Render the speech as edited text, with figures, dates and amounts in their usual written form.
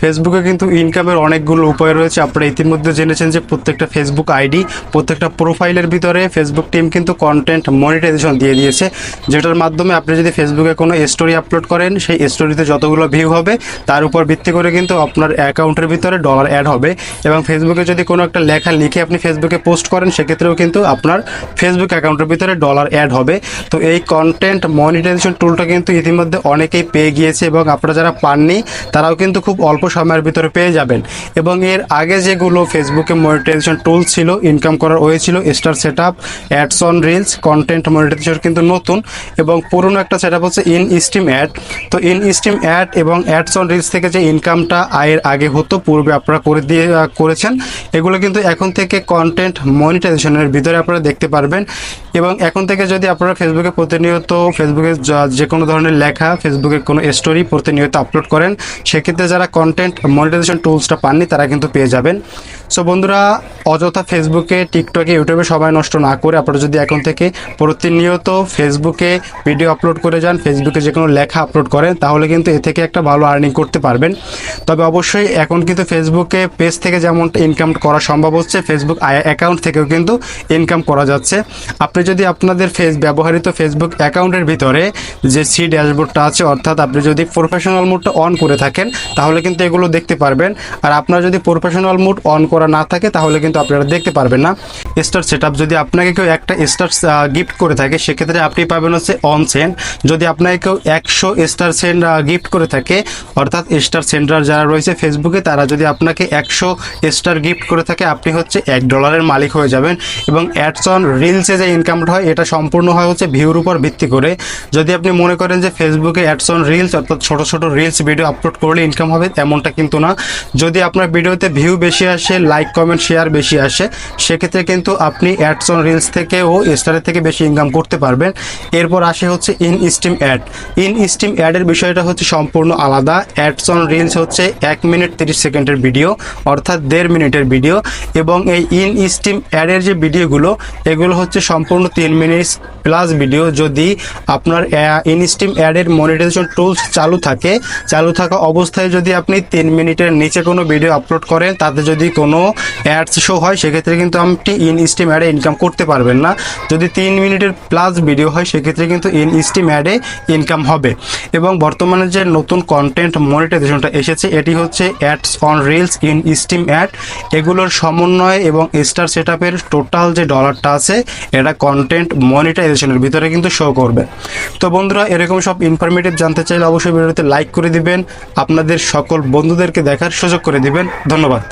ফেসবুকে কিন্তু ইনকামের অনেকগুলো উপায় রয়েছে। আপনারা ইতিমধ্যে জেনেছেন যে প্রত্যেকটা ফেসবুক আইডি, প্রত্যেকটা প্রোফাইলের ভিতরে ফেসবুক টিম কিন্তু কন্টেন্ট মনিটাইজেশন দিয়ে দিয়েছে, যেটার মাধ্যমে আপনি যদি ফেসবুকে কোনো স্টোরি আপলোড করেন, সেই স্টোরিতে যতগুলো ভিউ হবে তার উপর ভিত্তি করে কিন্তু আপনার অ্যাকাউন্টের ভিতরে ডলার অ্যাড হবে। এবং ফেসবুকে যদি কোনো একটা লেখা লিখে আপনি ফেসবুকে পোস্ট করেন, সেক্ষেত্রেও কিন্তু আপনার ফেসবুক অ্যাকাউন্টের ভিতরে ডলার অ্যাড হবে। তো এই কন্টেন্ট মনিটাইজেশন টুলটা কিন্তু ইতিমধ্যে অনেকেই পেয়ে গিয়েছে, এবং আপনারা যারা পাননি তারাও কিন্তু খুব অল্প সময়ের ভিতরে পেয়ে যাবেন। এবং এর আগে যেগুলো ফেসবুকে মনিটাইজেশন টুল ছিল, ইনকাম করার ওয়ে ছিল star setup, ads on reels, content monetization কিন্তু নতুন, এবং পুরনো একটা সেটআপ হচ্ছে ইন স্ট্রিম অ্যাড। তো ইন স্ট্রিম অ্যাড এবং অ্যাডস অন রিলস থেকে যে ইনকামটা আয়ের আগে হতো, পূর্বে আপনারা করেছেন, এগুলো কিন্তু এখন থেকে কন্টেন্ট মনিটাইজেশনের ভিতরে আপনারা দেখতে পারবেন। এবং এখন থেকে যদি আপনারা ফেসবুকে প্রতিনিয়ত ফেসবুকে যে কোনো ধরনের লেখা, ফেসবুকে কোনো স্টোরি প্রতিনিয়ত আপলোড করেন, সেক্ষেত্রে যারা কন্টেন্ট মনিটাইজেশন টুলসটা পাননি তারা কিন্তু পেয়ে যাবেন। সো বন্ধুরা, অযথা ফেসবুকে, টিকটকে, ইউটিউবে সময় নষ্ট না করে আপনারা যদি এখন থেকে প্রতিনিয়ত ফেসবুকে ভিডিও আপলোড করে যান, ফেসবুকে যে কোনো লেখা আপলোড করেন, তাহলে কিন্তু এ থেকে একটা ভালো আর্নিং করতে পারবেন। তবে অবশ্যই এখন কিন্তু ফেসবুকে পেজ থেকে যেমনটা ইনকাম করা সম্ভব হচ্ছে, ফেসবুক অ্যাকাউন্ট থেকেও কিন্তু ইনকাম করা যাচ্ছে। আপনি যদি আপনাদের ব্যবহৃত ফেসবুক অ্যাকাউন্টের ভিতরে যে সি ড্যাশবোর্ডটা আছে, অর্থাৎ আপনি যদি প্রফেশনাল মোডটা অন করে থাকেন, তাহলে কিন্তু এগুলো দেখতে পারবেন। আর আপনার যদি প্রফেশনাল মোড অন করা না থাকে, তাহলে কিন্তু আপনারা দেখতে পারবেন না। স্টার সেটআপ, যদি আপনাকে কেউ একটা স্টার গিফট করে থাকে, সেক্ষেত্রে আপনি পাবেন হচ্ছে অন সেন্ড। যদি আপনাকে কেউ 100 স্টার সেন্ড গিফট করে থাকে, অর্থাৎ স্টার সেন্ডার যারা রয়েছে ফেসবুকে, তারা যদি আপনাকে 100 স্টার গিফট করে থাকে, আপনি হচ্ছে $1 মালিক হয়ে যাবেন। এবং অ্যাডস অন রিলসে যে ইনকামটা হয়, এটা সম্পূর্ণ হয় হচ্ছে ভিউর উপর ভিত্তি করে। যদি আপনি মনে করেন যে ফেসবুকে অ্যাডস অন রিলস, অর্থাৎ ছোটো ছোটো রিলস ভিডিও আপলোড করলে ইনকাম হবে, এমনটা কিন্তু না। যদি আপনার ভিডিওতে ভিউ বেশি আসে, লাইক কমেন্ট শেয়ার বেশি আসে, সেক্ষেত্রে কিন্তু আপনি অ্যাডস অন রিলস থেকে ও স্টারের থেকে বেশি ইনকাম করতে পারবেন। এরপর আসে হচ্ছে in stream ad. In stream অ্যাডের বিষয়টা হচ্ছে সম্পূর্ণ আলাদা। অ্যাডস অন রিলস হচ্ছে 1 মিনিট 30 সেকেন্ডের ভিডিও, অর্থাৎ 1.5 মিনিটের ভিডিও। এবং এই ইন স্ট্রিম অ্যাডের যে ভিডিওগুলো, এগুলো হচ্ছে সম্পূর্ণ 3 মিনিট প্লাস ভিডিও। যদি আপনার ইন স্ট্রিম অ্যাডের মনিটাইজেশন টুলস চালু থাকা অবস্থায় যদি আপনি 3 মিনিটের নিচে কোনো ভিডিও আপলোড করেন, তাতে যদি কোনো অ্যাডস শো হয়, সেক্ষেত্রে কিন্তু আপনি ইন স্ট্রিম অ্যাডে ইনকাম করতে পারবেন না। যদি 3 মিনিটের প্লাস ভিডিও হয়, সেক্ষেত্রে কিন্তু ইন স্ট্রিম অ্যাডে ইনকাম হবে। এবং বর্তমানে যে নতুন কন্টেন্ট মনিটাইজেশনটা এসেছে, এটি হচ্ছে ads on reels, in stream add, এগুলোর সমন্বয় এবং স্টার সেটআপের টোটাল যে ডলারটা আছে, এটা কন্টেন্ট মনিটাইজেশনের ভিতরে কিন্তু শো করবে। তো বন্ধুরা, এরকম সব ইনফরমেটিভ জানতে চাইলে অবশ্যই ভিডিওতে লাইক করে দিবেন, আপনাদের সকল বন্ধুদেরকে দেখার সুযোগ করে দিবেন। ধন্যবাদ।